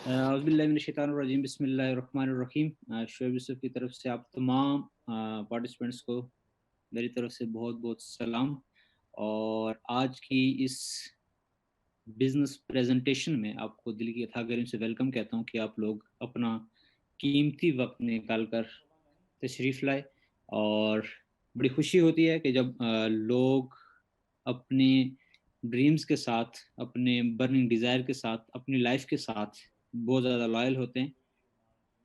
औज़ुबिल्लाहि बिस्मिल्लाहिर्रहमानिर्रहीम। शोएब यूसुफ की तरफ से आप तमाम पार्टिसिपेंट्स को मेरी तरफ से बहुत बहुत सलाम। और आज की इस बिजनेस प्रेजेंटेशन में आपको दिल की गहराई से वेलकम कहता हूँ कि आप लोग अपना कीमती वक्त निकाल कर तशरीफ़ लाए। और बड़ी खुशी होती है कि जब लोग अपने ड्रीम्स के साथ, अपने बर्निंग डिज़ायर के साथ, अपनी लाइफ के साथ बहुत ज़्यादा लॉयल होते हैं।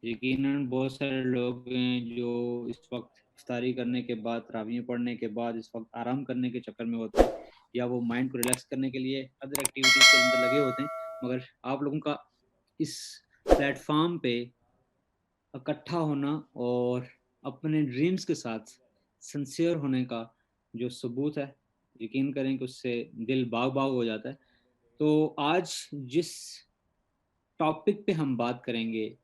यकीनन बहुत सारे लोग हैं जो इस वक्त इफ्तारी करने के बाद, तरावियाँ पढ़ने के बाद इस वक्त आराम करने के चक्कर में होते हैं, या वो माइंड को रिलैक्स करने के लिए अदर एक्टिविटीज़ के अंदर लगे होते हैं। मगर आप लोगों का इस प्लेटफ़ॉर्म पे इकट्ठा होना और अपने ड्रीम्स के साथ सिंसियर होने का जो सबूत है, यकीन करें कि उससे दिल बाग-बाग हो जाता है। तो आज जिस टॉपिक पे हम बात करेंगे,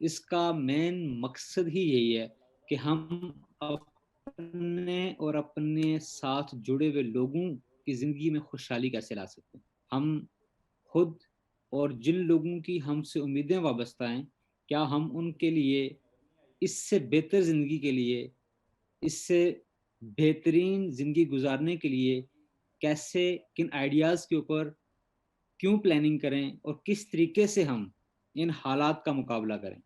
इसका मेन मकसद ही यही है कि हम अपने और अपने साथ जुड़े हुए लोगों की ज़िंदगी में खुशहाली कैसे ला सकते हैं। हम खुद और जिन लोगों की हमसे उम्मीदें वाबस्ता हैं, क्या हम उनके लिए इससे बेहतर ज़िंदगी के लिए, इससे बेहतरीन ज़िंदगी गुज़ारने के लिए कैसे, किन आइडियाज़ के ऊपर क्यों प्लानिंग करें और किस तरीके से हम इन हालात का मुकाबला करें।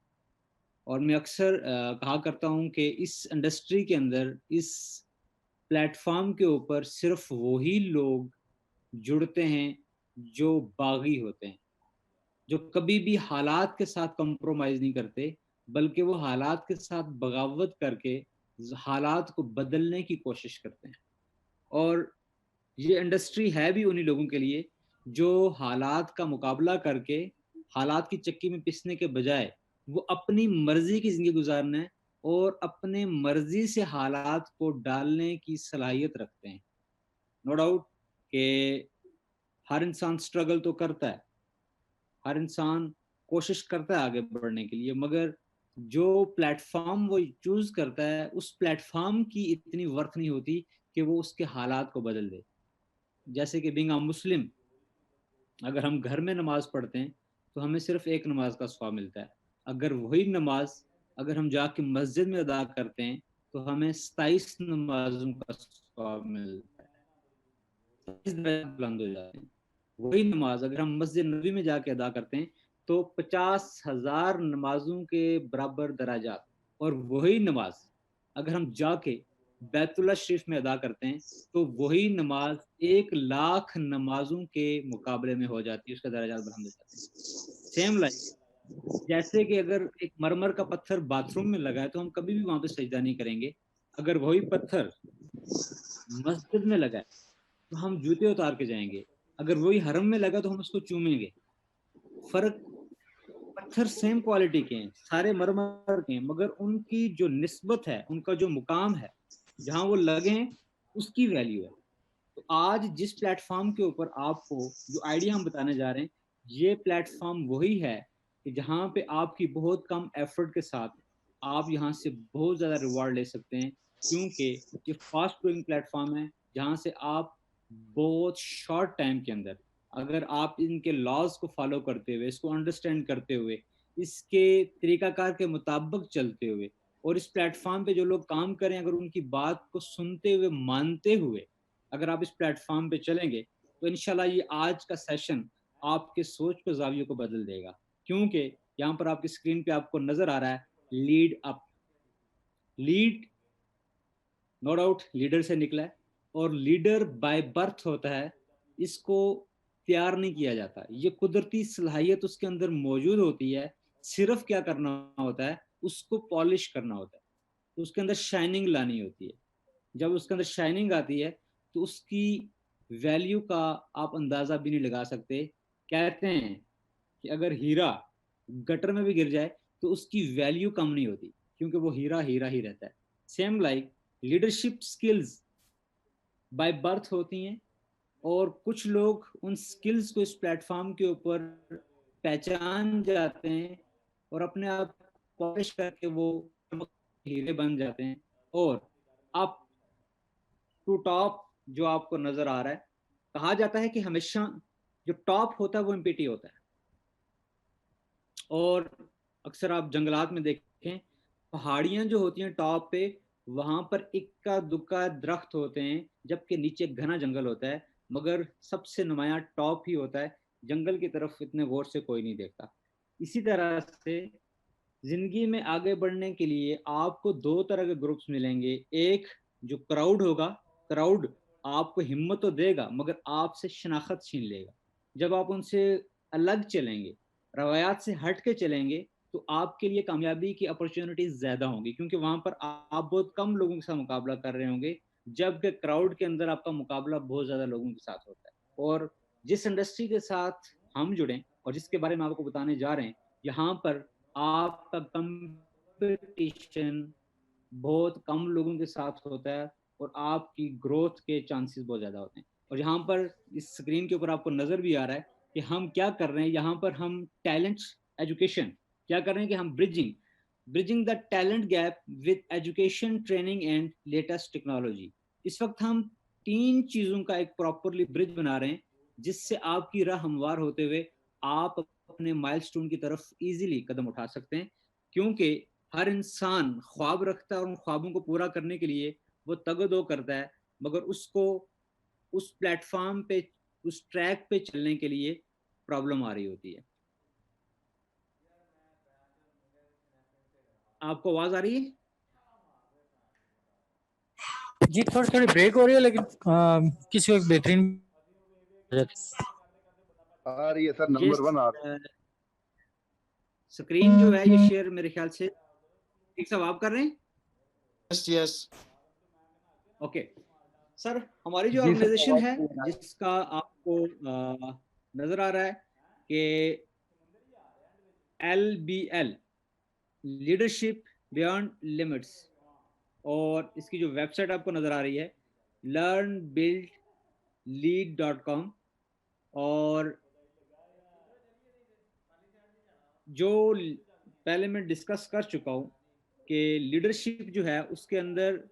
और मैं अक्सर कहा करता हूँ कि इस इंडस्ट्री के अंदर, इस प्लेटफॉर्म के ऊपर सिर्फ वही लोग जुड़ते हैं जो बागी होते हैं, जो कभी भी हालात के साथ कंप्रोमाइज़ नहीं करते, बल्कि वो हालात के साथ बगावत करके हालात को बदलने की कोशिश करते हैं। और ये इंडस्ट्री है भी उन्हीं लोगों के लिए जो हालात का मुकाबला करके, हालात की चक्की में पिसने के बजाय वो अपनी मर्जी की ज़िंदगी गुज़ारना और अपने मर्जी से हालात को डालने की सलाहियत रखते हैं। नो डाउट कि हर इंसान स्ट्रगल तो करता है, हर इंसान कोशिश करता है आगे बढ़ने के लिए, मगर जो प्लेटफ़ॉर्म वो चूज़ करता है, उस प्लेटफ़ॉर्म की इतनी वर्थ नहीं होती कि वो उसके हालात को बदल दे। जैसे कि बीइंग अ मुस्लिम, अगर हम घर में नमाज़ पढ़ते हैं, तो हमें सिर्फ़ एक नमाज़ का सवाब मिलता है। अगर वही नमाज़ अगर हम जाके मस्जिद में अदा करते हैं, तो हमें 27 नमाज़ों का सवाब मिलता है। 27 दर्जात बुलंद हो जाते हैं। वही नमाज़ अगर हम मस्जिद नबवी में जाके अदा करते हैं, तो 50,000 नमाज़ों के बराबर दराजात। और वही नमाज़ अगर हम जाके बैतुल्लाह शरीफ में अदा करते हैं, तो वही नमाज 1,00,000 नमाजों के मुकाबले में हो जाती है, उसका दर्जात बुलंद हो जाते हैं। सेम लाइक जैसे कि अगर एक मरमर का पत्थर बाथरूम में लगा है, तो हम कभी भी वहाँ पे सजदा नहीं करेंगे। अगर वही पत्थर मस्जिद में लगा है, तो हम जूते उतार के जाएँगे। अगर वही हरम में लगा तो हम उसको चूमेंगे। फ़र्क, पत्थर सेम क्वालिटी के हैं, सारे मरमर के हैं, मगर उनकी जो निस्बत है, उनका जो मुकाम है, जहाँ वो लगे हैं, उसकी वैल्यू है। तो आज जिस प्लेटफ़ॉर्म के ऊपर आपको जो आइडिया हम बताने जा रहे हैं, ये प्लेटफ़ॉर्म वही है कि जहाँ पे आपकी बहुत कम एफ़र्ट के साथ आप यहाँ से बहुत ज़्यादा रिवॉर्ड ले सकते हैं। क्योंकि ये फ़ास्ट ग्रोइंग प्लेटफ़ॉर्म है, जहाँ से आप बहुत शॉर्ट टाइम के अंदर, अगर आप इनके लॉज़ को फ़ॉलो करते हुए, इसको अंडरस्टैंड करते हुए, इसके तरीक़ाकार के मुताबिक चलते हुए, और इस प्लेटफ़ॉर्म पे जो लोग काम करें, अगर उनकी बात को सुनते हुए, मानते हुए अगर आप इस प्लेटफ़ॉर्म पे चलेंगे, तो इंशाल्लाह ये आज का सेशन आपके सोच के ज़ाविये को बदल देगा। क्योंकि यहाँ पर आपकी स्क्रीन पे आपको नज़र आ रहा है lead up. Lead no doubt leader से निकला है, और लीडर बाय बर्थ होता है, इसको तैयार नहीं किया जाता। ये कुदरती सलाहियत उसके अंदर मौजूद होती है, सिर्फ़ क्या करना होता है, उसको पॉलिश करना होता है। तो उसके अंदर शाइनिंग लानी होती है। जब उसके अंदर शाइनिंग आती है, तो उसकी वैल्यू का आप अंदाज़ा भी नहीं लगा सकते। कहते हैं कि अगर हीरा गटर में भी गिर जाए, तो उसकी वैल्यू कम नहीं होती, क्योंकि वो हीरा, हीरा ही रहता है। Same like leadership skills by birth होती हैं, और कुछ लोग उन स्किल्स को इस प्लेटफ़ॉर्म के ऊपर पहचान जाते हैं और अपने आप पॉलिश करके वो हीरे बन जाते हैं। और अप टू टॉप जो आपको नज़र आ रहा है, कहा जाता है कि हमेशा जो टॉप होता है वो एम्प्टी होता है। और अक्सर आप जंगलात में देखें, पहाड़ियाँ जो होती हैं टॉप पे, वहाँ पर इक्का दुक्का दरख्त होते हैं, जबकि नीचे घना जंगल होता है, मगर सबसे नुमायाँ टॉप ही होता है। जंगल की तरफ इतने गौर से कोई नहीं देखता। इसी तरह से जिंदगी में आगे बढ़ने के लिए आपको दो तरह के ग्रुप्स मिलेंगे। एक जो क्राउड होगा, क्राउड आपको हिम्मत तो देगा मगर आपसे शनाख्त छीन लेगा। जब आप उनसे अलग चलेंगे, रवायात से हट के चलेंगे, तो आपके लिए कामयाबी की अपॉर्चुनिटीज ज्यादा होंगी, क्योंकि वहां पर आप बहुत कम लोगों के साथ मुकाबला कर रहे होंगे, जबकि क्राउड के अंदर आपका मुकाबला बहुत ज्यादा लोगों के साथ होता है। और जिस इंडस्ट्री के साथ हम जुड़े और जिसके बारे में आपको बताने जा रहे हैं, यहाँ पर आपका कंपटीशन बहुत कम लोगों के साथ होता है और आपकी ग्रोथ के चांसेस बहुत ज़्यादा होते हैं। और यहाँ पर इस स्क्रीन के ऊपर आपको नज़र भी आ रहा है कि हम क्या कर रहे हैं। यहाँ पर हम टैलेंट एजुकेशन क्या कर रहे हैं कि हम bridging bridging the talent gap with education, training and latest technology. इस वक्त हम तीन चीज़ों का एक प्रॉपरली ब्रिज बना रहे हैं, जिससे आपकी राह हमवार होते हुए आप अपने माइलस्टोन की तरफ इजीली कदम उठा सकते हैं। क्योंकि हर इंसान ख्वाब रखता है और उन ख्वाबों को पूरा करने के लिए वो तगदो करता है, मगर उसको उस प्लेटफॉर्म पे, उस ट्रैक पे चलने के लिए प्रॉब्लम आ रही होती है। आपको आवाज आ रही है? जी थोड़ी थोड़ी ब्रेक हो रही है, लेकिन किसी को एक बेहतरीन। आ रही है सर, ये नंबर वन आ स्क्रीन जो है ये शेयर मेरे ख्याल से एक साहब आप कर रहे हैं। यस यस ओके सर, हमारी जो जी सर, ऑर्गेनाइजेशन आवाज है, क्लियर आ जिसका आपको नजर आ रहा है कि LBL, लीडरशिप बियॉन्ड लिमिट्स, और इसकी जो वेबसाइट आपको नजर आ रही है learnbuildlead.com। और जो पहले मैं डिस्कस कर चुका हूँ कि लीडरशिप जो है उसके अंदर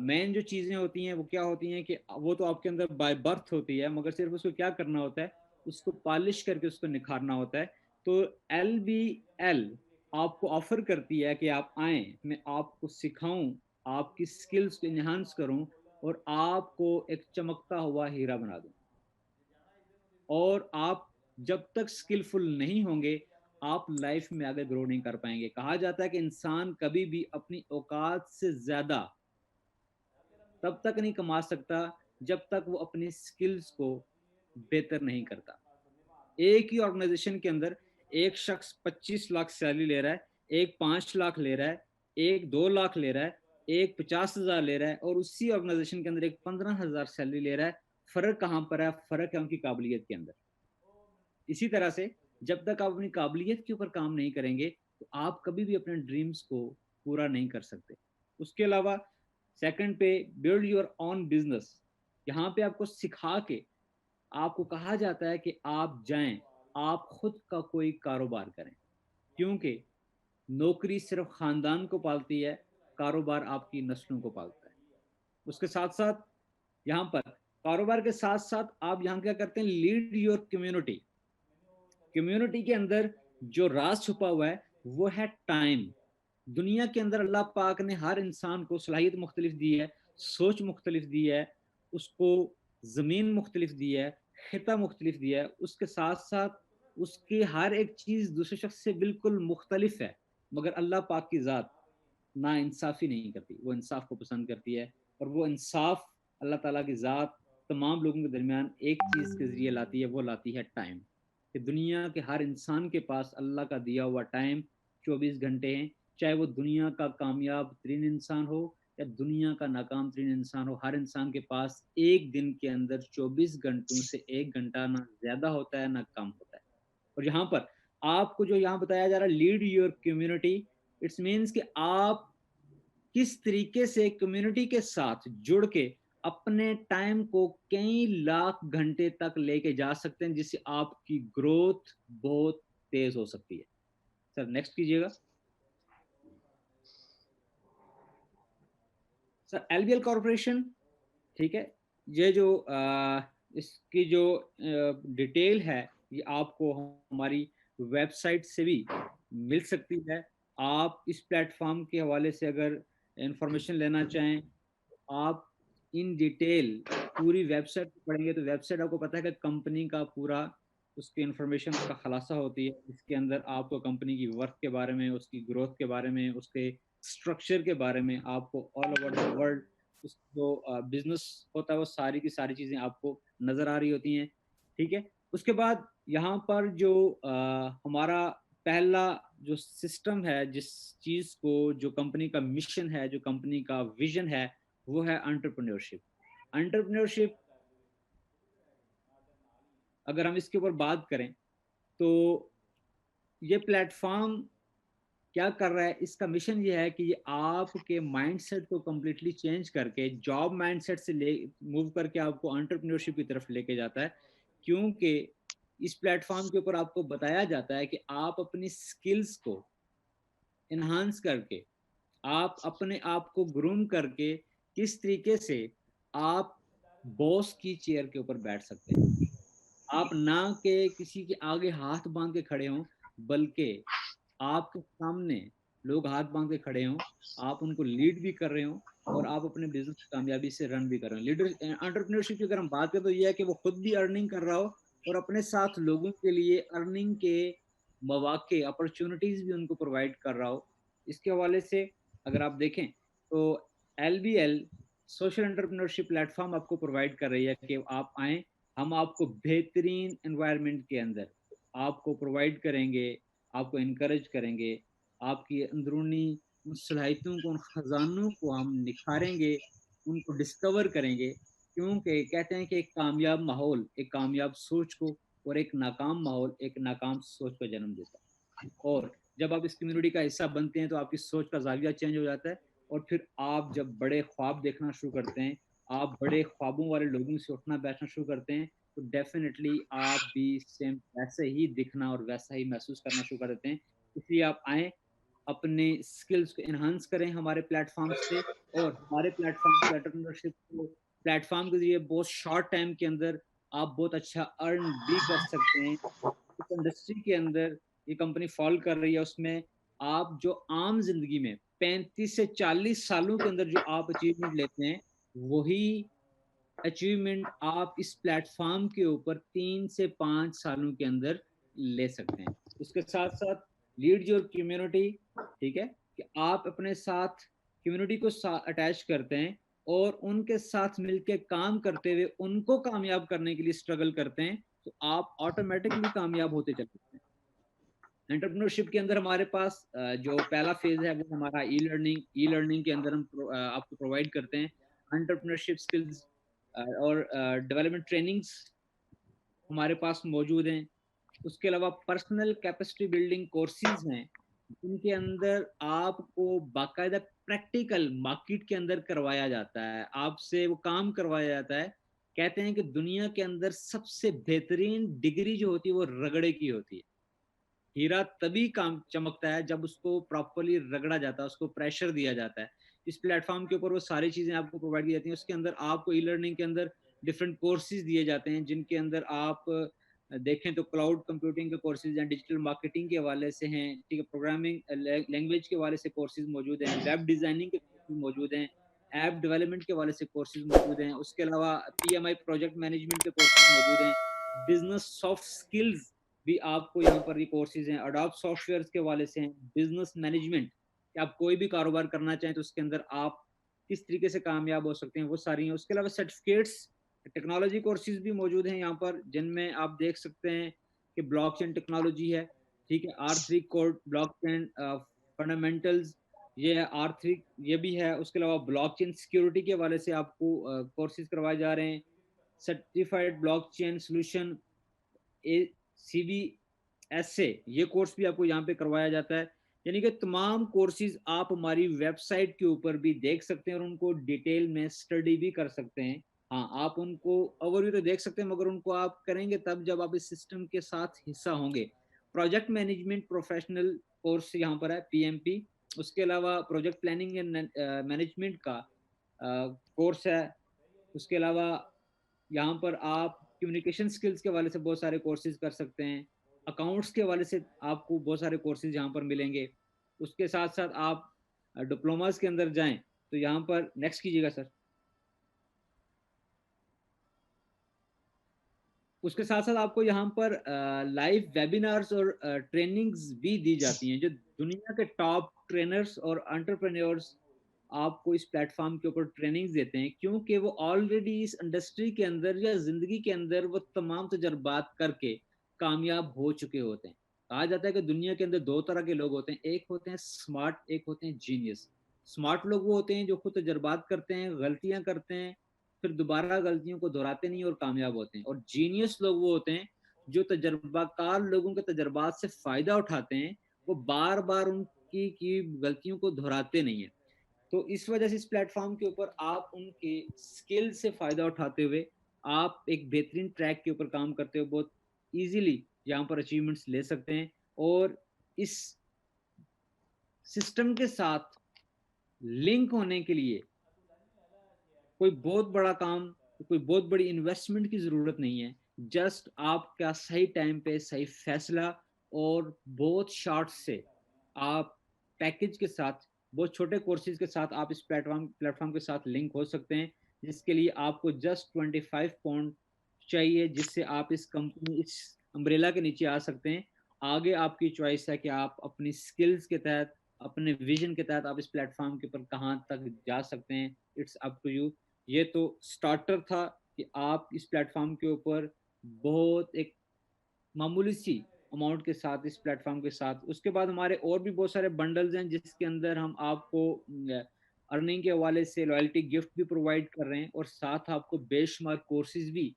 मेन जो चीज़ें होती हैं वो क्या होती हैं कि वो तो आपके अंदर बाय बर्थ होती है, मगर सिर्फ उसको क्या करना होता है, उसको पॉलिश करके उसको निखारना होता है। तो LBL आपको ऑफर करती है कि आप आए, मैं आपको सिखाऊं, आपकी स्किल्स को इन्हांस करूं और आपको एक चमकता हुआ हीरा बना दूं। और आप जब तक स्किलफुल नहीं होंगे, आप लाइफ में आगे ग्रो नहीं कर पाएंगे। कहा जाता है कि इंसान कभी भी अपनी औकात से ज्यादा तब तक नहीं कमा सकता जब तक वो अपनी स्किल्स को बेहतर नहीं करता। एक ही ऑर्गेनाइजेशन के अंदर एक शख्स 25 लाख सैलरी ले रहा है, एक 5 लाख ले रहा है, एक 2 लाख ले रहा है, एक 50,000 ले रहा है, और उसी ऑर्गेनाइजेशन के अंदर एक 15,000 सैलरी ले रहा है। फर्क कहाँ पर है? फर्क है उनकी काबिलियत के अंदर। इसी तरह से जब तक आप अपनी काबिलियत के ऊपर काम नहीं करेंगे, तो आप कभी भी अपने ड्रीम्स को पूरा नहीं कर सकते। उसके अलावा सेकंड पे बिल्ड योर ऑन बिजनेस। यहाँ पे आपको सिखा के आपको कहा जाता है कि आप जाएं, आप खुद का कोई कारोबार करें, क्योंकि नौकरी सिर्फ खानदान को पालती है, कारोबार आपकी नस्लों को पालता है। उसके साथ साथ यहाँ पर कारोबार के साथ साथ आप यहाँ क्या करते हैं, लीड योर कम्युनिटी। कम्युनिटी के अंदर जो राज छुपा हुआ है वो है टाइम। दुनिया के अंदर अल्लाह पाक ने हर इंसान को सलाहियत मुख्तलिफ दी है, सोच मुख्तलिफ दी है, उसको ज़मीन मुख्तलिफ दी है, खिता मुख्तलिफ दिया है। उसके साथ साथ उसकी हर एक चीज़ दूसरे शख्स से बिल्कुल मुख्तलिफ है, मगर अल्लाह पाक की ज़ात ना इंसाफ़ी नहीं करती, वो इंसाफ को पसंद करती है। और वो इंसाफ अल्लाह ताला की ज़ात तमाम लोगों के दरमियान एक चीज़ के ज़रिए लाती है, वो लाती है टाइम। कि दुनिया के हर इंसान के पास अल्लाह का दिया हुआ टाइम 24 घंटे हैं। चाहे वो दुनिया का कामयाब तरीन इंसान हो या दुनिया का नाकाम तरीन इंसान हो, हर इंसान के पास एक दिन के अंदर 24 घंटों से 1 घंटा ना ज्यादा होता है ना कम होता है। और यहाँ पर आपको जो यहाँ बताया जा रहा है, lead your community, it's means कि आप किस तरीके से कम्युनिटी के साथ जुड़ के अपने टाइम को कई लाख घंटे तक लेके जा सकते हैं, जिससे आपकी ग्रोथ बहुत तेज हो सकती है। सर नेक्स्ट कीजिएगा। सर LBL कॉरपोरेशन, ठीक है, ये जो इसकी जो डिटेल है, ये आपको हमारी वेबसाइट से भी मिल सकती है। आप इस प्लेटफॉर्म के हवाले से अगर इंफॉर्मेशन लेना चाहें, आप इन डिटेल पूरी वेबसाइट पढ़ेंगे तो वेबसाइट आपको पता है कि कंपनी का पूरा उसकी इंफॉर्मेशन उसका खुलासा होती है। इसके अंदर आपको कंपनी की वर्क के बारे में, उसकी ग्रोथ के बारे में, उसके स्ट्रक्चर के बारे में, आपको ऑल ओवर द वर्ल्ड उस जो बिजनेस होता है वो सारी की सारी चीज़ें आपको नज़र आ रही होती हैं। ठीक है? उसके बाद यहाँ पर जो हमारा पहला जो सिस्टम है, जिस चीज़ को जो कंपनी का मिशन है, जो कंपनी का विज़न है, वो है एंटरप्रेन्योरशिप। एंटरप्रेन्योरशिप अगर हम इसके ऊपर बात करें, तो ये प्लेटफ़ॉर्म क्या कर रहा है, इसका मिशन ये है कि ये आपके माइंडसेट को कंप्लीटली चेंज करके जॉब माइंडसेट से ले मूव करके आपको एंटरप्रेन्योरशिप की तरफ लेके जाता है। क्योंकि इस प्लेटफ़ॉर्म के ऊपर आपको बताया जाता है कि आप अपनी स्किल्स को एनहांस करके, आप अपने आप को ग्रूम करके किस तरीके से आप बॉस की चेयर के ऊपर बैठ सकते हैं। आप ना के किसी के आगे हाथ बांध के खड़े हों, बल्कि आपके सामने लोग हाथ बांध के खड़े हों, आप उनको लीड भी कर रहे हों और आप अपने बिजनेस कामयाबी से रन भी कर रहे हो। लीडर एंटरप्रेन्योरशिप की अगर हम बात करें तो ये है कि वो खुद भी अर्निंग कर रहा हो और अपने साथ लोगों के लिए अर्निंग के मौके, अपॉर्चुनिटीज भी उनको प्रोवाइड कर रहा हो। इसके हवाले से अगर आप देखें तो एलबीएल सोशल एंटरप्रेन्योरशिप प्लेटफॉर्म आपको प्रोवाइड कर रही है कि आप आएँ, हम आपको बेहतरीन एनवायरनमेंट के अंदर आपको प्रोवाइड करेंगे, आपको एनकरेज करेंगे, आपकी अंदरूनी उन सलाहियतों को, उन खजानों को हम निखारेंगे, उनको डिस्कवर करेंगे। क्योंकि कहते हैं कि एक कामयाब माहौल, एक कामयाब सोच को और एक नाकाम माहौल, एक नाकाम सोच को जन्म देता है। और जब आप इस कम्युनिटी का हिस्सा बनते हैं तो आपकी सोच का ज़ाविया चेंज हो जाता है और फिर आप जब बड़े ख्वाब देखना शुरू करते हैं, आप बड़े ख्वाबों वाले लोगों से उठना बैठना शुरू करते हैं, तो डेफ़िनेटली आप भी सेम वैसे ही दिखना और वैसा ही महसूस करना शुरू कर देते हैं। इसलिए आप आएँ, अपने स्किल्स को एनहांस करें हमारे प्लेटफ़ॉर्म से और हमारे प्लेटफ़ॉर्म के एंटरप्रेन्योरशिप को प्लेटफ़ॉर्म के ज़रिए बहुत शॉर्ट टाइम के अंदर आप बहुत अच्छा अर्न भी कर सकते हैं। इस इंडस्ट्री के अंदर ये कंपनी फॉल कर रही है, उसमें आप जो आम ज़िंदगी में 35 से 40 सालों के अंदर जो आप अचीवमेंट लेते हैं, वही अचीवमेंट आप इस प्लेटफ़ॉर्म के ऊपर 3 से 5 सालों के अंदर ले सकते हैं। उसके साथ-साथ लीड योर कम्युनिटी, ठीक है? कि आप अपने साथ कम्युनिटी को अटैच करते हैं और उनके साथ मिलके काम करते हुए उनको कामयाब करने के लिए स्ट्रगल करते हैं, तो आप ऑटोमैटिकली कामयाब होते चले जाते हैं। एंटरप्रेन्योरशिप के अंदर हमारे पास जो पहला फेज़ है वो हमारा ई-लर्निंग। ई-लर्निंग के अंदर हम आपको प्रोवाइड करते हैं एंटरप्रेन्योरशिप स्किल्स और डेवलपमेंट ट्रेनिंग्स हमारे पास मौजूद हैं। उसके अलावा पर्सनल कैपेसिटी बिल्डिंग कोर्सेज़ हैं, जिनके अंदर आपको बाकायदा प्रैक्टिकल मार्केट के अंदर करवाया जाता है, आपसे वो काम करवाया जाता है। कहते हैं कि दुनिया के अंदर सबसे बेहतरीन डिग्री जो होती है वो रगड़े की होती है। हीरा तभी काम चमकता है जब उसको प्रॉपर्ली रगड़ा जाता है, उसको प्रेशर दिया जाता है। इस प्लेटफ़ॉर्म के ऊपर वो सारी चीज़ें आपको प्रोवाइड की जाती हैं। उसके अंदर आपको ई-लर्निंग के अंदर डिफरेंट कोर्सेज़ दिए जाते हैं, जिनके अंदर आप देखें तो क्लाउड कंप्यूटिंग के कोर्सेज़ हैं, डिजिटल मार्केटिंग के हवाले से हैं, ठीक है, प्रोग्रामिंग लैंग्वेज के हवाले से कोर्सेज़ मौजूद हैं, वेब डिज़ाइनिंग के कोर्सेज़ मौजूद हैं, ऐप डेवलपमेंट के हवाले से कोर्सेज़ मौजूद हैं। उसके अलावा पीएमआई प्रोजेक्ट मैनेजमेंट के कोर्सेज़ मौजूद हैं। बिज़नेस सॉफ्ट स्किल्स भी आपको यहाँ पर ये कोर्सेज़ हैं, अडोब सॉफ्टवेयर के हवाले से हैं, बिज़नेस मैनेजमेंट कि आप कोई भी कारोबार करना चाहें तो उसके अंदर आप किस तरीके से कामयाब हो सकते हैं, वो सारी हैं। उसके अलावा सर्टिफ़िकेट्स, टेक्नोलॉजी कोर्सेज़ भी मौजूद हैं यहाँ पर, जिनमें आप देख सकते हैं कि ब्लॉकचेन टेक्नोलॉजी है, ठीक है? R3 कोड ब्लॉकचेन फंडामेंटल्स, ये है R3, ये भी है। उसके अलावा ब्लॉकचेन सिक्योरिटी के हवाले से आपको कोर्सेज़ करवाए जा रहे हैं। सर्टिफाइड ब्लॉकचेन सॉल्यूशन CBS से ये कोर्स भी आपको यहाँ पे करवाया जाता है। यानी कि तमाम कोर्सेज़ आप हमारी वेबसाइट के ऊपर भी देख सकते हैं और उनको डिटेल में स्टडी भी कर सकते हैं। हाँ, आप उनको ओवरव्यू तो देख सकते हैं, मगर उनको आप करेंगे तब जब आप इस सिस्टम के साथ हिस्सा होंगे। प्रोजेक्ट मैनेजमेंट प्रोफेशनल कोर्स यहाँ पर है, PMP। उसके अलावा प्रोजेक्ट प्लानिंग एंड मैनेजमेंट का कोर्स है। उसके अलावा यहाँ पर आप कम्युनिकेशन स्किल्स के हवाले से बहुत सारे कोर्सेज़ कर सकते हैं। अकाउंट्स के हवाले से आपको बहुत सारे कोर्सेज यहाँ पर मिलेंगे। उसके साथ साथ आप डिप्लोमास के अंदर जाएं तो यहाँ पर नेक्स्ट कीजिएगा सर। उसके साथ साथ आपको यहाँ पर लाइव वेबिनार्स और ट्रेनिंग्स भी दी जाती हैं, जो दुनिया के टॉप ट्रेनर्स और एंटरप्रेन्योर्स आपको इस प्लेटफॉर्म के ऊपर ट्रेनिंग्स देते हैं, क्योंकि वो ऑलरेडी इस इंडस्ट्री के अंदर या जिंदगी के अंदर वो तमाम तजर्बात करके कामयाब हो चुके होते हैं। कहा जाता है कि दुनिया के अंदर दो तरह के लोग होते हैं, एक होते हैं स्मार्ट, एक होते हैं जीनियस। स्मार्ट लोग वो होते हैं जो खुद तजर्बात करते हैं, गलतियां करते हैं, फिर दोबारा गलतियों को दोहराते नहीं और कामयाब होते हैं। और जीनियस लोग वो होते हैं जो तजर्बाकार लोगों के तजर्बात से फायदा उठाते हैं, वो बार बार उनकी की गलतियों को दोहराते नहीं है। तो इस वजह से इस प्लेटफॉर्म के ऊपर आप उनके स्किल से फायदा उठाते हुए आप एक बेहतरीन ट्रैक के ऊपर काम करते हुए बहुत इजीली यहाँ पर अचीवमेंट्स ले सकते हैं। और इस सिस्टम के साथ लिंक होने के लिए कोई बहुत बड़ा काम, कोई बहुत बड़ी इन्वेस्टमेंट की जरूरत नहीं है। जस्ट आपका सही टाइम पे सही फैसला और बहुत शॉर्ट से आप पैकेज के साथ, बहुत छोटे कोर्सेज के साथ आप इस प्लेटफॉर्म के साथ लिंक हो सकते हैं, जिसके लिए आपको जस्ट 25 पाउंड चाहिए, जिससे आप इस कंपनी, इस अम्ब्रेला के नीचे आ सकते हैं। आगे आपकी चॉइस है कि आप अपनी स्किल्स के तहत, अपने विजन के तहत आप इस प्लेटफॉर्म के ऊपर कहाँ तक जा सकते हैं। It's up to you. ये तो स्टार्टर था कि आप इस प्लेटफॉर्म के ऊपर बहुत एक मामूली सी अमाउंट के साथ इस प्लेटफॉर्म के साथ, उसके बाद हमारे और भी बहुत सारे बंडल्स हैं जिसके अंदर हम आपको अर्निंग के हवाले से लॉयल्टी गिफ्ट भी प्रोवाइड कर रहे हैं, और साथ आपको बेशुमार कोर्सेज भी,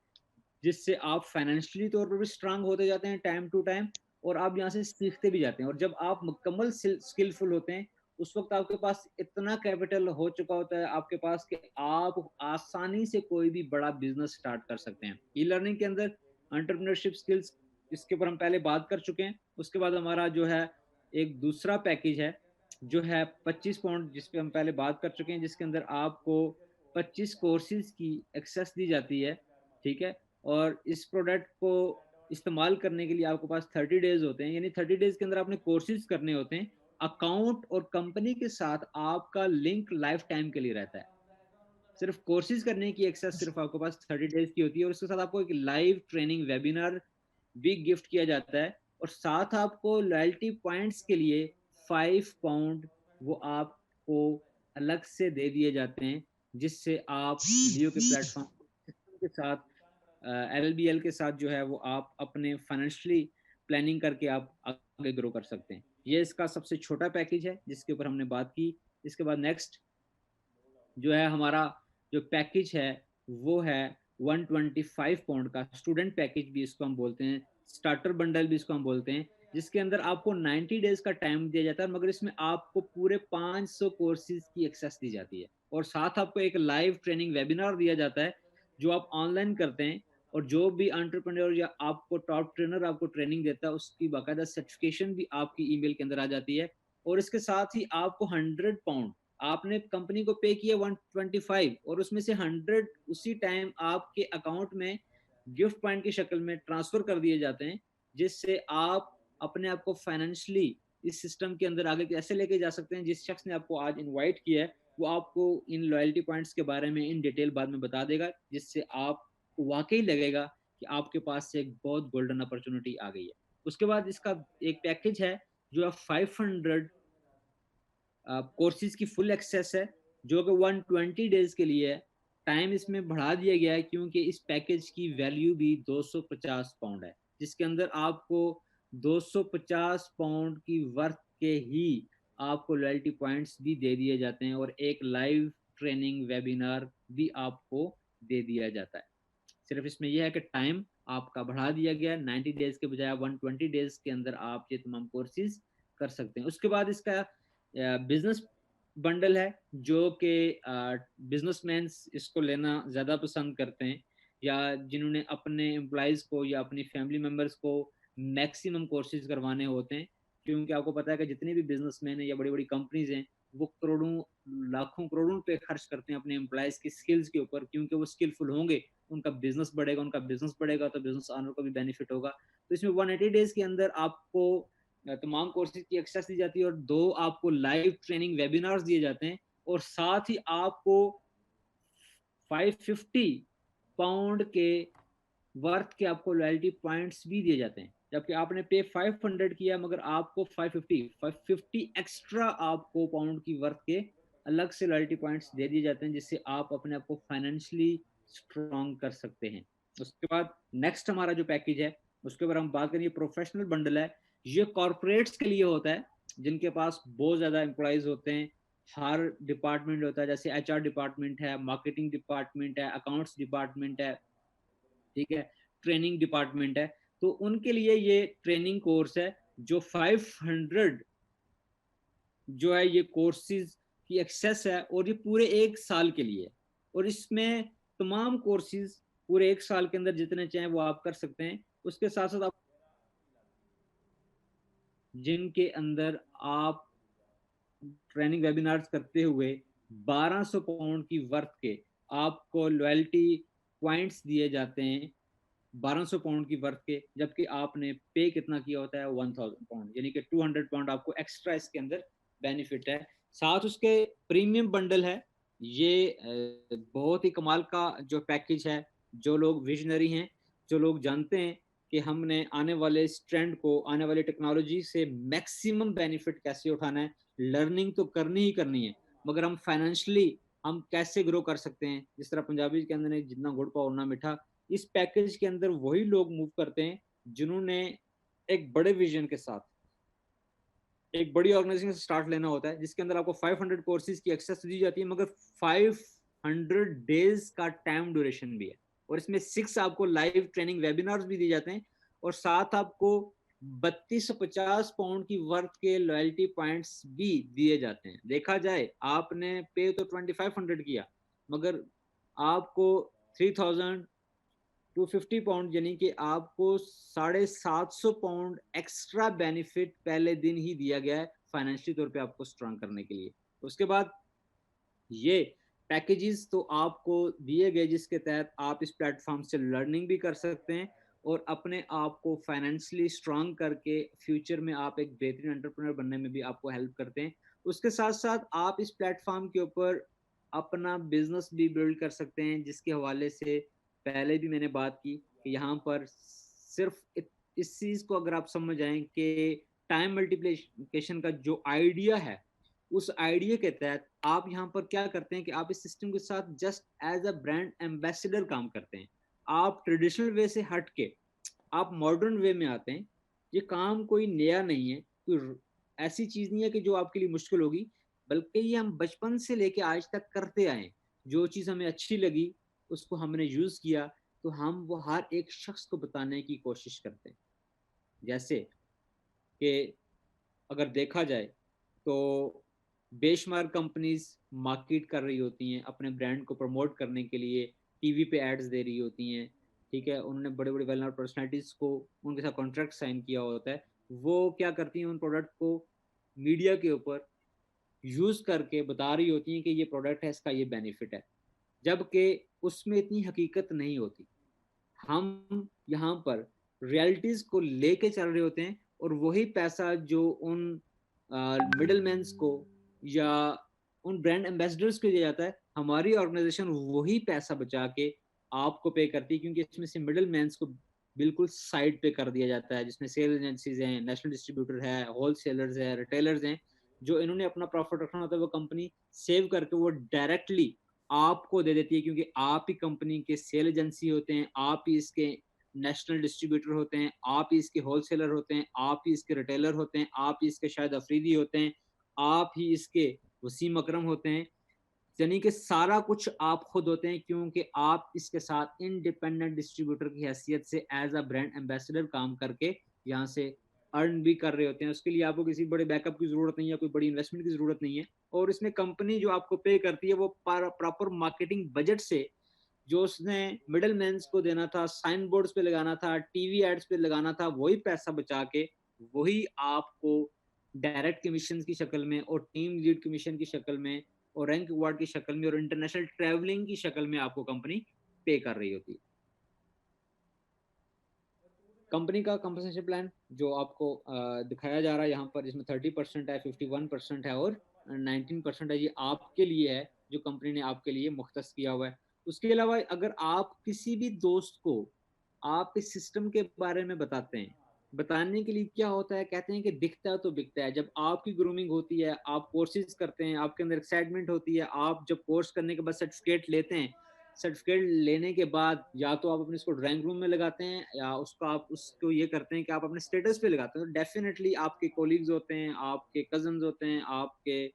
जिससे आप फाइनेंशियली तौर पर भी स्ट्रांग होते जाते हैं टाइम टू टाइम, और आप यहाँ से सीखते भी जाते हैं। और जब आप मुकम्मल स्किलफुल होते हैं, उस वक्त आपके पास इतना कैपिटल हो चुका होता है आपके पास कि आप आसानी से कोई भी बड़ा बिजनेस स्टार्ट कर सकते हैं। ई लर्निंग के अंदर एंटरप्रेन्योरशिप स्किल्स, इसके ऊपर हम पहले बात कर चुके हैं। उसके बाद हमारा जो है एक दूसरा पैकेज है जो है 25 पाउंड, जिस पे हम पहले बात कर चुके हैं, जिसके अंदर आपको 25 कोर्सेज की एक्सेस दी जाती है। ठीक है। और इस प्रोडक्ट को इस्तेमाल करने के लिए आपके पास 30 डेज होते हैं, यानी 30 डेज के अंदर आपने कोर्सेज करने होते हैं। अकाउंट और कंपनी के साथ आपका लिंक लाइफ टाइम के लिए रहता है। सिर्फ कोर्सेज करने की एक्सेस सिर्फ आपके पास 30 डेज की होती है, और उसके साथ आपको एक लाइव ट्रेनिंग वेबिनार भी गिफ्ट किया जाता है। और साथ आपको लॉयल्टी पॉइंट्स के लिए 5 पाउंड वो आपको अलग से दे दिए जाते हैं, जिससे आप लियो के प्लेटफॉर्म के साथ, LBL के साथ जो है वो आप अपने फाइनेंशियली प्लानिंग करके आप आगे ग्रो कर सकते हैं। ये इसका सबसे छोटा पैकेज है जिसके ऊपर हमने बात की। इसके बाद नेक्स्ट जो है हमारा जो पैकेज है वो है 125 पाउंड का स्टूडेंट पैकेज भी इसको हम बोलते हैं, स्टार्टर बंडल भी इसको हम बोलते हैं, जिसके अंदर आपको 90 डेज का टाइम दिया जाता है, मगर इसमें आपको पूरे 500 कोर्सेज की एक्सेस दी जाती है, और साथ आपको एक लाइव ट्रेनिंग वेबिनार दिया जाता है जो आप ऑनलाइन करते हैं। और जो भी एंटरप्रेन्योर या आपको टॉप ट्रेनर आपको ट्रेनिंग देता है, उसकी बाकायदा सर्टिफिकेशन भी आपकी ईमेल के अंदर आ जाती है। और इसके साथ ही आपको 100 पाउंड, आपने कंपनी को पे किया 125, और उसमें से 100 उसी टाइम आपके अकाउंट में गिफ्ट पॉइंट की शक्ल में ट्रांसफर कर दिए जाते हैं, जिससे आप अपने आप को फाइनेंशियली इस सिस्टम के अंदर आगे कैसे लेके जा सकते हैं। जिस शख्स ने आपको आज इनवाइट किया है वो आपको इन लॉयल्टी पॉइंट्स के बारे में इन डिटेल बाद में बता देगा, जिससे आपको वाकई लगेगा कि आपके पास से एक बहुत गोल्डन अपॉर्चुनिटी आ गई है। उसके बाद इसका एक पैकेज है जो है 500 कोर्सेज की फुल एक्सेस है, जो कि 120 डेज के लिए है। टाइम इसमें बढ़ा दिया गया है क्योंकि इस पैकेज की वैल्यू भी 250 पाउंड है, जिसके अंदर आपको 250 पाउंड की वर्थ के ही आपको लॉयल्टी पॉइंट्स भी दे दिए जाते हैं, और एक लाइव ट्रेनिंग वेबिनार भी आपको दे दिया जाता है। सिर्फ इसमें यह है कि टाइम आपका बढ़ा दिया गया है, 90 डेज के बजाय 120 डेज के अंदर आप ये तमाम कोर्सेज कर सकते हैं। उसके बाद इसका बिजनेस बंडल है, जो कि बिजनेसमैन इसको लेना ज़्यादा पसंद करते हैं, या जिन्होंने अपने एम्प्लॉयज़ को या अपनी फैमिली मेम्बर्स को मैक्सिमम कोर्सेज करवाने होते हैं। क्योंकि आपको पता है कि जितने भी बिजनेसमैन हैं या बड़ी बड़ी कंपनीज हैं, वो करोड़ों, लाखों करोड़ों पे खर्च करते हैं अपने एम्प्लॉयज़ की स्किल्स के ऊपर, क्योंकि वो स्किलफुल होंगे उनका बिजनेस बढ़ेगा, उनका बिजनेस बढ़ेगा तो बिजनेस ऑनर को भी बेनिफिट होगा। तो इसमें 180 डेज के अंदर आपको तमाम कोर्सेज की एक्सेस दी जाती है और 2 आपको लाइव ट्रेनिंग वेबिनार्स दिए जाते हैं और साथ ही आपको 550 पाउंड के वर्थ के आपको लॉयल्टी पॉइंट्स भी दिए जाते हैं। जबकि आपने पे 500 किया मगर आपको 550 एक्स्ट्रा आपको पाउंड की वर्थ के अलग से लॉयल्टी पॉइंट्स दे दिए जाते हैं, जिससे आप अपने आप को फाइनेंशियली स्ट्रॉन्ग कर सकते हैं। उसके बाद नेक्स्ट हमारा जो पैकेज है उसके ऊपर हम बात करेंगे, प्रोफेशनल बंडल है। ये कॉर्पोरेट्स के लिए होता है जिनके पास बहुत ज्यादा एम्प्लॉयज होते हैं, हर डिपार्टमेंट होता है, जैसे एचआर डिपार्टमेंट है, मार्केटिंग डिपार्टमेंट है, अकाउंट्स डिपार्टमेंट है, ठीक है, ट्रेनिंग डिपार्टमेंट है। तो उनके लिए ये ट्रेनिंग कोर्स है जो 500 जो है ये कोर्सेज की एक्सेस है और ये पूरे 1 साल के लिए। और इसमें तमाम कोर्सेज पूरे 1 साल के अंदर जितने चाहें वो आप कर सकते हैं। उसके साथ साथ आप जिनके अंदर आप ट्रेनिंग वेबिनार्स करते हुए 1200 पाउंड की वर्थ के आपको लॉयल्टी पॉइंट्स दिए जाते हैं, 1200 पाउंड की वर्थ के, जबकि आपने पे कितना किया होता है 1000 पाउंड, यानी कि 200 पाउंड आपको एक्स्ट्रा इसके अंदर बेनिफिट है। साथ उसके प्रीमियम बंडल है। ये बहुत ही कमाल का जो पैकेज है। जो लोग विजनरी हैं, जो लोग जानते हैं कि हमने आने वाले इस ट्रेंड को, आने वाली टेक्नोलॉजी से मैक्सिमम बेनिफिट कैसे उठाना है, लर्निंग तो करनी ही करनी है, मगर हम फाइनेंशियली हम कैसे ग्रो कर सकते हैं। जिस तरह पंजाबी के अंदर जितना गुड़ पाओ उतना मीठा, इस पैकेज के अंदर वही लोग मूव करते हैं जिन्होंने एक बड़े विजन के साथ एक बड़ी ऑर्गेनाइजेशन से स्टार्ट लेना होता है, जिसके अंदर आपको 500 कोर्सेज की एक्सेस दी जाती है, मगर 500 डेज का टाइम ड्यूरेशन भी है। और इसमें 6 आपको लाइव ट्रेनिंग वेबिनार्स भी दिए जाते हैं और साथ आपको 3250 पाउंड की वर्थ के लॉयल्टी पॉइंट्स भी दिए जाते हैं। देखा जाए आपने पे तो 2500 किया, मगर आपको 3250 पाउंड यानी कि आपको 750 पाउंड एक्स्ट्रा बेनिफिट पहले दिन ही दिया गया है फाइनेंशियली तौर पे आपको स्ट्रॉन्ग करने के लिए। उसके बाद ये पैकेजेस तो आपको दिए गए जिसके तहत आप इस प्लेटफॉर्म से लर्निंग भी कर सकते हैं और अपने आप को फाइनेंशियली स्ट्रांग करके फ्यूचर में आप एक बेहतरीन एंटरप्रेन्योर बनने में भी आपको हेल्प करते हैं। उसके साथ साथ आप इस प्लेटफॉर्म के ऊपर अपना बिजनेस भी बिल्ड कर सकते हैं, जिसके हवाले से पहले भी मैंने बात की कि यहाँ पर सिर्फ इस चीज को अगर आप समझ आए कि टाइम मल्टीप्लिकेशन का जो आइडिया है, उस आइडिया के तहत आप यहाँ पर क्या करते हैं कि आप इस सिस्टम के साथ just as a brand ambassador काम करते हैं। आप ट्रेडिशनल वे से हट के आप मॉडर्न वे में आते हैं। ये काम कोई नया नहीं है, कोई ऐसी चीज नहीं है कि जो आपके लिए मुश्किल होगी, बल्कि ये हम बचपन से लेके आज तक करते आए। जो चीज हमें अच्छी लगी उसको हमने यूज किया, तो हम वो हर एक शख्स को बताने की कोशिश करते हैं। जैसे कि अगर देखा जाए तो बेशुमार कंपनीज मार्केट कर रही होती हैं, अपने ब्रांड को प्रमोट करने के लिए टीवी पे एड्स दे रही होती हैं, ठीक है, उन्होंने बड़े बड़े वेल नोन पर्सनैलिटीज को उनके साथ कॉन्ट्रैक्ट साइन किया होता है। वो क्या करती हैं, उन प्रोडक्ट को मीडिया के ऊपर यूज करके बता रही होती हैं कि ये प्रोडक्ट है, इसका ये बेनिफिट है, जबकि उसमें इतनी हकीकत नहीं होती। हम यहाँ पर रियलिटीज को लेके चल रहे होते हैं और वही पैसा जो उन मिडल मैन्स को या उन ब्रांड एम्बेसडर्स को दिया जाता है, हमारी ऑर्गेनाइजेशन वही पैसा बचा के आपको पे करती है, क्योंकि इसमें से मिडल मैन्स को बिल्कुल साइड पे कर दिया जाता है, जिसमें सेल एजेंसीज हैं, नेशनल डिस्ट्रीब्यूटर है, होलसेलर्स है, रिटेलर्स हैं, जो इन्होंने अपना प्रॉफिट रखना होता है वो कंपनी सेव करके वो डायरेक्टली आपको दे देती है, क्योंकि आप ही कंपनी के सेल एजेंसी होते हैं, आप ही इसके नेशनल डिस्ट्रीब्यूटर होते हैं, आप ही इसके होलसेलर होते हैं, आप ही इसके रिटेलर होते हैं, आप ही इसके शायद अफरीदी होते हैं, आप ही इसके वसीम अकरम होते हैं। यानी कि सारा कुछ आप खुद होते हैं, क्योंकि आप इसके साथ इंडिपेंडेंट डिस्ट्रीब्यूटर की हैसियत से एज अ ब्रांड एम्बेसडर काम करके यहाँ से अर्न भी कर रहे होते हैं। उसके लिए आपको किसी बड़े बैकअप की जरूरत नहीं है, कोई बड़ी इन्वेस्टमेंट की जरूरत नहीं है। और इसमें कंपनी जो आपको पे करती है वो प्रॉपर मार्केटिंग बजट से, जो उसने मिडल मैन्स को देना था, साइन बोर्ड्स पे लगाना था, टीवी एड्स पे लगाना था, वही पैसा बचा के वही आपको डायरेक्ट कमीशन की शक्ल में और टीम लीड कमीशन की शक्ल में और रैंक अवार्ड की शक्ल में और इंटरनेशनल ट्रैवलिंग की शक्ल में आपको कंपनी पे कर रही होती है। कंपनी का कंपनसेशन प्लान जो आपको दिखाया जा रहा है यहाँ पर, जिसमें 30% है, 51% है और 19% है, ये आपके लिए है, जो कंपनी ने आपके लिए मुख्तस किया हुआ है। उसके अलावा अगर आप किसी भी दोस्त को आप इस सिस्टम के बारे में बताते हैं, बताने के लिए क्या होता है, कहते हैं कि दिखता है तो बिकता है। जब आपकी ग्रूमिंग होती है, आप कोर्सेज करते हैं, आपके अंदर एक्साइटमेंट होती है, आप जब कोर्स करने के बाद सर्टिफिकेट लेते हैं, सर्टिफिकेट लेने के बाद या तो आप अपने इसको ड्राइंग रूम में लगाते हैं या उसको आप उसको ये करते हैं कि आप अपने स्टेटस पे लगाते हैं, तो डेफिनेटली आपके कोलीग्स होते हैं, आपके कजन्स होते हैं, आपके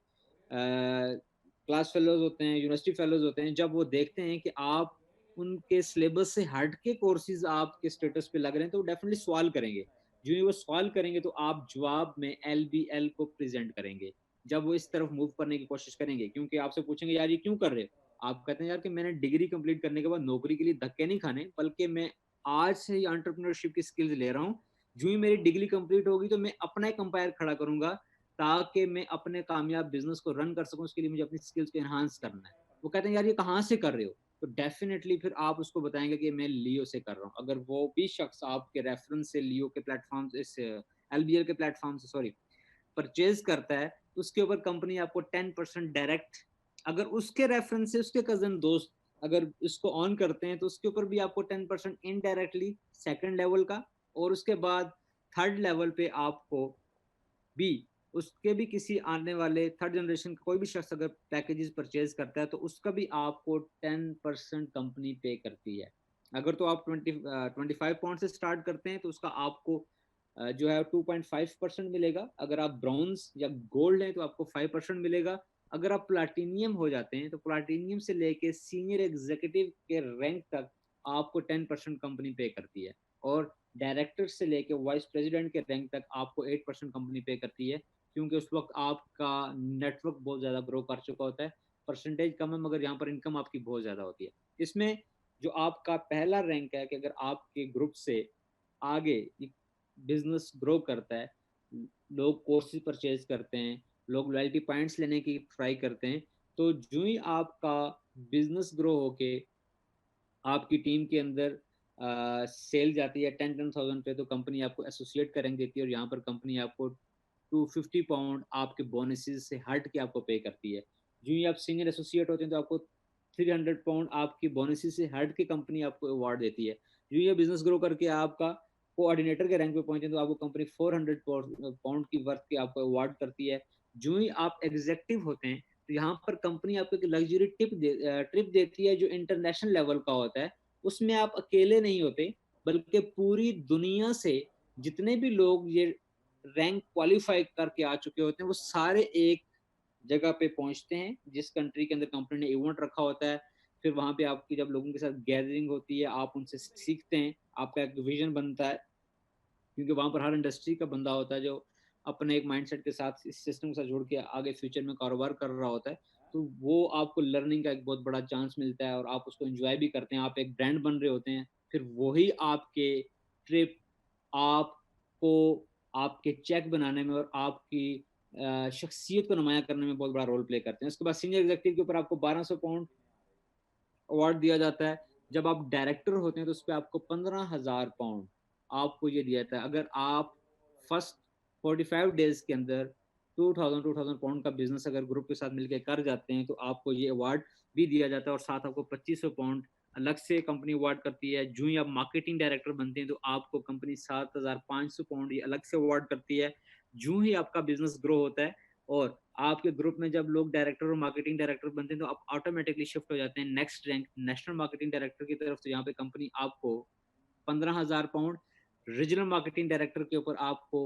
क्लास फेलोज होते हैं, यूनिवर्सिटी फेलोज होते हैं, जब वो देखते हैं कि आप उनके सिलेबस से हट के कोर्सेज आपके स्टेटस पे लग रहे हैं, तो डेफिनेटली सवाल करेंगे। जो ही वो सवाल करेंगे तो आप जवाब में LBL को प्रेजेंट करेंगे। जब वो इस तरफ मूव करने की कोशिश करेंगे, क्योंकि आपसे पूछेंगे यार ये क्यों कर रहे हो, आप कहते हैं यार कि मैंने डिग्री कंप्लीट करने के बाद नौकरी के लिए धक्के नहीं खाने, बल्कि मैं आज से ही एंटरप्रेन्योरशिप की स्किल्स ले रहा हूँ। जो ही मेरी डिग्री कंप्लीट होगी तो मैं अपना एक एम्पायर खड़ा करूंगा, ताकि मैं अपने कामयाब बिजनेस को रन कर सकूं। उसके लिए मुझे अपनी स्किल्स को एनहांस करना है। वो कहते हैं यार ये कहाँ से कर रहे हो, तो डेफिनेटली फिर आप उसको बताएंगे कि मैं लियो से कर रहा हूँ। अगर वो भी शख्स आपके रेफरेंस से लियो के प्लेटफॉर्म से, इस LBL के प्लेटफॉर्म से सॉरी परचेज करता है, तो उसके ऊपर कंपनी आपको 10% डायरेक्ट, अगर उसके रेफरेंस से उसके कजन दोस्त अगर इसको ऑन करते हैं तो उसके ऊपर भी आपको 10% इनडायरेक्टली सेकंड लेवल का, और उसके बाद थर्ड लेवल पे आपको भी उसके भी किसी आने वाले थर्ड जनरेशन का कोई भी शख्स अगर पैकेजेस परचेज करता है तो उसका भी आपको 10% कंपनी पे करती है। अगर तो आप 25 पाउंड से स्टार्ट करते हैं तो उसका आपको जो है 2.5% मिलेगा। अगर आप ब्रॉन्ज या गोल्ड हैं तो आपको 5% मिलेगा। अगर आप प्लाटिनियम हो जाते हैं तो प्लाटिनियम से लेके सीनियर एग्जीक्यूटिव के रैंक तक आपको 10% कंपनी पे करती है, और डायरेक्टर से लेके वाइस प्रेसिडेंट के रैंक तक आपको 8% कंपनी पे करती है, क्योंकि उस वक्त आपका नेटवर्क बहुत ज़्यादा ग्रो कर चुका होता है। परसेंटेज कम है मगर यहाँ पर इनकम आपकी बहुत ज़्यादा होती है। इसमें जो आपका पहला रैंक है कि अगर आपके ग्रुप से आगे बिजनेस ग्रो करता है, लोग कोर्सेज परचेज करते हैं, लोग लॉयल्टी पॉइंट्स लेने की ट्राई करते हैं, तो जो ही आपका बिजनेस ग्रो होके आपकी टीम के अंदर सेल जाती है 10,000 पे, तो कंपनी आपको एसोसिएट करेंगे देती है, और यहाँ पर कंपनी आपको 250 पाउंड आपके बोनसेस से हट के आपको पे करती है। जो ही आप सीनियर एसोसिएट होते हैं तो आपको 300 पाउंड आपकी बोनसेस से हट के कंपनी आपको अवार्ड देती है। जो ही बिजनेस ग्रो करके आपका कोऑर्डिनेटर के रैंक पे पहुंचे तो आपको कंपनी 400 पाउंड की वर्थ की आपको अवार्ड करती है। जो ही आप एग्जेक्टिव होते हैं तो यहाँ पर कंपनी आपको एक लग्जरी ट्रिप देती है जो इंटरनेशनल लेवल का होता है। उसमें आप अकेले नहीं होते, बल्कि पूरी दुनिया से जितने भी लोग ये रैंक क्वालिफाई करके आ चुके होते हैं वो सारे एक जगह पे पहुंचते हैं, जिस कंट्री के अंदर कंपनी ने इवेंट रखा होता है। फिर वहां पे आपकी जब लोगों के साथ गैदरिंग होती है, आप उनसे सीखते हैं, आपका एक विजन बनता है, क्योंकि वहां पर हर इंडस्ट्री का बंदा होता है जो अपने एक माइंडसेट के साथ इस सिस्टम के साथ जुड़ के आगे फ्यूचर में कारोबार कर रहा होता है। तो वो आपको लर्निंग का एक बहुत बड़ा चांस मिलता है और आप उसको एंजॉय भी करते हैं, आप एक ब्रांड बन रहे होते हैं। फिर वही आपके ट्रिप आपको आपके चेक बनाने में और आपकी शख्सियत को नुमाया करने में बहुत बड़ा रोल प्ले करते हैं। उसके बाद सीनियर एग्जीक्यूटिव के ऊपर आपको 1200 पाउंड अवार्ड दिया जाता है। जब आप डायरेक्टर होते हैं तो उस पर आपको 15,000 पाउंड आपको ये दिया जाता है। अगर आप फर्स्ट 45 डेज के अंदर 2,000 पाउंड का बिजनेस अगर ग्रुप के साथ मिलकर कर जाते हैं तो आपको ये अवार्ड भी दिया जाता है, और साथ आपको 2500 पाउंड अलग से कंपनी अवार्ड करती है। जो ही आप मार्केटिंग डायरेक्टर बनते हैं तो आपको कंपनी 7,500 पाउंड ये अलग से अवार्ड करती है। जो ही आपका बिजनेस ग्रो होता है और आपके ग्रुप में जब लोग डायरेक्टर और मार्केटिंग डायरेक्टर बनते हैं तो आप ऑटोमेटिकली शिफ्ट हो जाते हैं next rank national marketing director की तरफ। तो यहाँ पे कंपनी आपको 15,000 पाउंड, रीजनल मार्केटिंग डायरेक्टर के ऊपर आपको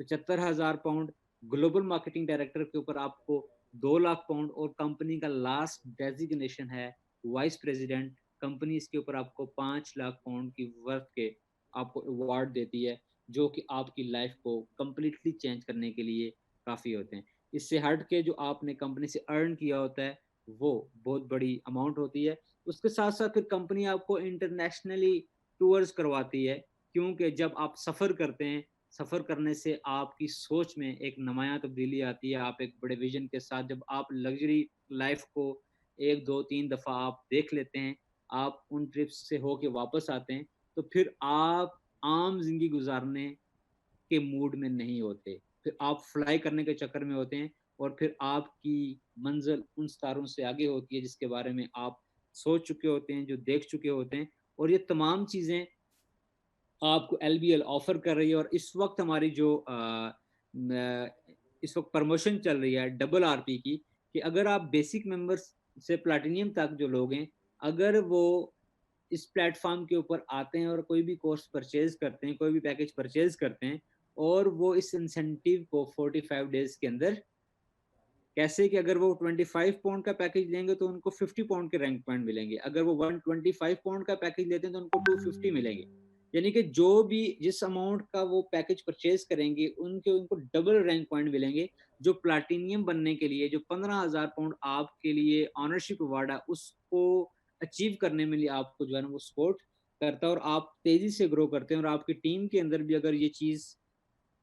75,000 पाउंड, ग्लोबल मार्केटिंग डायरेक्टर के ऊपर आपको 2 लाख पाउंड, और कंपनी का लास्ट डेजिग्नेशन है वाइस प्रेसिडेंट। कंपनी इसके ऊपर आपको 5 लाख पाउंड की वर्थ के आपको अवार्ड देती है, जो कि आपकी लाइफ को कंप्लीटली चेंज करने के लिए काफ़ी होते हैं। इससे हट के जो आपने कंपनी से अर्न किया होता है वो बहुत बड़ी अमाउंट होती है। उसके साथ साथ फिर कंपनी आपको इंटरनेशनली टूर्स करवाती है, क्योंकि जब आप सफ़र करते हैं, सफ़र करने से आपकी सोच में एक नुमायाँ तब्दीली आती है। आप एक बड़े विजन के साथ जब आप लग्जरी लाइफ को 1 2 3 दफ़ा आप देख लेते हैं आप उन ट्रिप्स से होके वापस आते हैं, तो फिर आप आम ज़िंदगी गुज़ारने के मूड में नहीं होते। फिर आप फ्लाई करने के चक्कर में होते हैं और फिर आपकी मंज़िल उन सितारों से आगे होती है जिसके बारे में आप सोच चुके होते हैं, जो देख चुके होते हैं, और ये तमाम चीज़ें आपको एलबीएल ऑफ़र कर रही है। और इस वक़्त हमारी जो न इस वक़्त प्रमोशन चल रही है डबल आरपी की, कि अगर आप बेसिक मेंबर्स से प्लैटिनम तक जो लोग हैं, अगर वो इस प्लेटफ़ॉर्म के ऊपर आते हैं और कोई भी कोर्स परचेज़ करते हैं, कोई भी पैकेज परचेज़ करते हैं, और वो इस इंसेंटिव को 45 डेज़ के अंदर, कैसे कि अगर वो 25 पाउंड का पैकेज लेंगे तो उनको 50 पाउंड के रैंक पॉइंट मिलेंगे। अगर वो 125 पाउंड का पैकेज लेते हैं तो उनको 250 मिलेंगे। यानी कि जो भी जिस अमाउंट का वो पैकेज परचेज़ करेंगे, उनके उनको डबल रैंक पॉइंट मिलेंगे, जो प्लैटिनियम बनने के लिए जो 15,000 पाउंड आपके लिए ओनरशिप अवार्ड है, उसको अचीव करने में लिए आपको जो है ना वो सपोर्ट करता है, और आप तेज़ी से ग्रो करते हैं। और आपकी टीम के अंदर भी अगर ये चीज़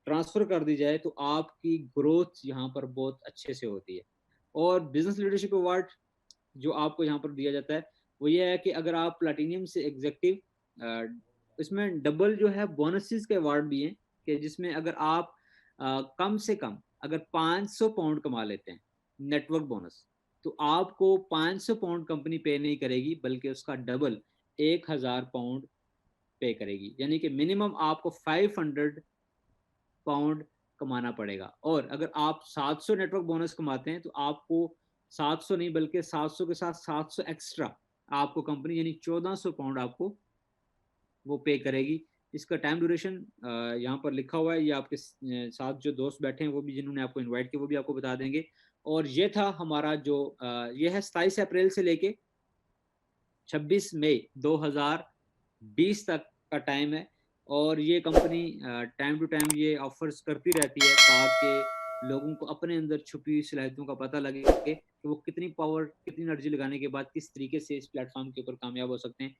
ट्रांसफ़र कर दी जाए तो आपकी ग्रोथ यहाँ पर बहुत अच्छे से होती है। और बिज़नेस लीडरशिप अवार्ड जो आपको यहाँ पर दिया जाता है, वो ये है कि अगर आप प्लैटिनियम से एग्ज़ेक्टिव, इसमें डबल जो है बोनसेस के अवार्ड भी हैं, कि जिसमें अगर आप कम से कम अगर 500 पाउंड कमा लेते हैं नेटवर्क बोनस, तो आपको 500 पाउंड कंपनी पे नहीं करेगी, बल्कि उसका डबल 1000 पाउंड पे करेगी। यानी कि मिनिमम आपको 500 पाउंड कमाना पड़ेगा। और अगर आप 700 नेटवर्क बोनस कमाते हैं तो आपको 700 नहीं, बल्कि 700 के साथ 700 एक्स्ट्रा आपको कंपनी, यानी 1400 पाउंड आपको वो पे करेगी। इसका टाइम ड्यूरेशन यहाँ पर लिखा हुआ है, ये आपके साथ जो दोस्त बैठे हैं वो भी, जिन्होंने आपको इनवाइट किया, वो भी आपको बता देंगे। और ये था हमारा जो ये है 27 अप्रैल से लेके 26 मई 2020 तक का टाइम है। और ये कंपनी टाइम टू टाइम ये ऑफर्स करती रहती है, ताकि लोगों को अपने अंदर छुपी हुई सलाहियतों का पता लगे कि वो कितनी पावर, कितनी एनर्जी लगाने के बाद किस तरीके से इस प्लेटफॉर्म के ऊपर कामयाब हो सकते हैं।